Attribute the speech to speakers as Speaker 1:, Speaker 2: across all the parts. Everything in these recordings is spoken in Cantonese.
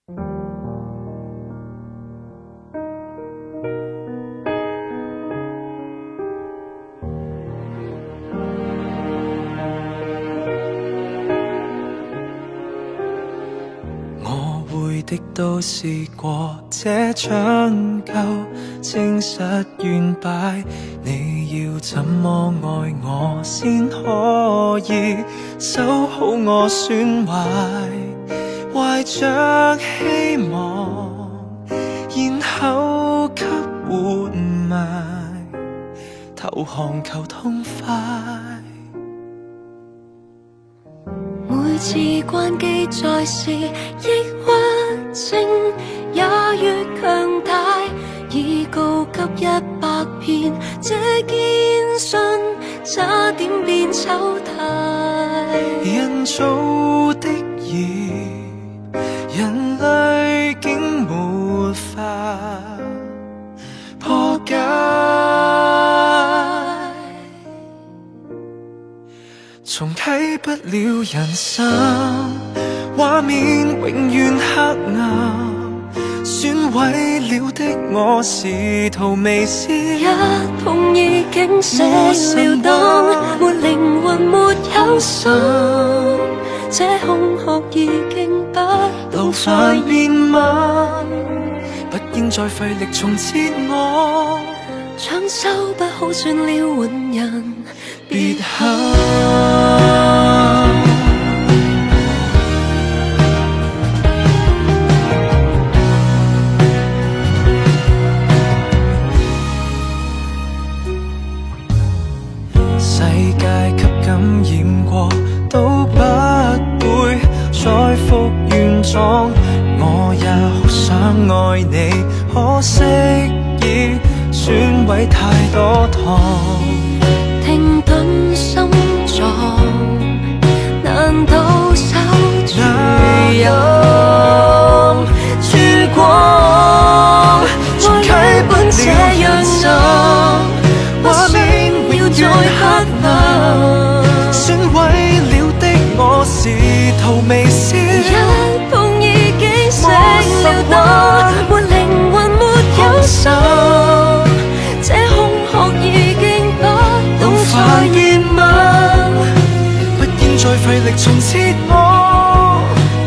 Speaker 1: 我會的都試過，這將就證實完敗。你要怎麼愛我先可以修好我損壞？懷着希望，然後給活埋，投降求痛快。
Speaker 2: 每次關機再試，抑鬱症也越強大，已告急100遍，這堅信差點變醜態。
Speaker 1: 人造的孽，人類竟沒法破解。重啟不了人生，畫面永遠黑暗，損毀了的我是途微笑，
Speaker 2: 一碰已經死了當，沒靈魂沒有心，這空殼已經不
Speaker 1: 老快變慢，不應再費力重設我，
Speaker 2: 搶修不好算了換人，
Speaker 1: 別喊。世界給感染過，都不會再復原狀。我也好想愛你，可惜已損毀太多趟。
Speaker 2: 停頓心臟，難道守住有曙光？
Speaker 1: 重啟不了
Speaker 2: 這樣深，畫面要再黑暗，
Speaker 1: 損毀了的我是途微笑，
Speaker 2: 一碰已經醒了當，沒靈魂沒有心，這空殼已經不懂再延漫，
Speaker 1: 不應再費力重設我，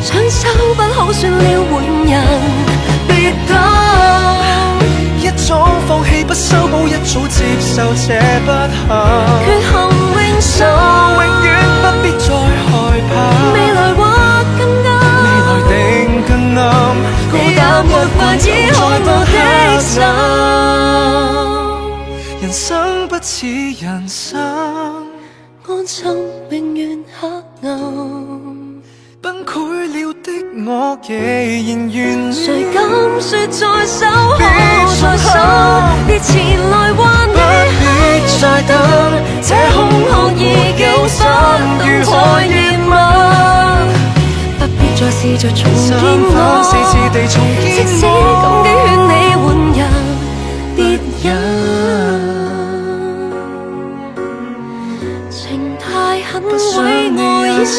Speaker 2: 搶修不好算了換人，別等，
Speaker 1: 一早放棄不修補，一早接受這不幸，
Speaker 2: 缺陷永生，
Speaker 1: 永遠不必再害怕，
Speaker 2: 未來或更暗，
Speaker 1: 未來定更暗，
Speaker 2: 孤單沒法依靠我的心，
Speaker 1: 人生不似人生，
Speaker 2: 安心永遠黑暗，
Speaker 1: 崩潰了的我既然完
Speaker 2: 誰
Speaker 1: 了，
Speaker 2: 敢說再守好再生，別前來還你
Speaker 1: 別再等，
Speaker 2: 這空殼已經不懂再延漫，不必再試着重建我，
Speaker 1: 四次地重建
Speaker 2: 即使感激勸你換人，別忍，情太狠毀我一生。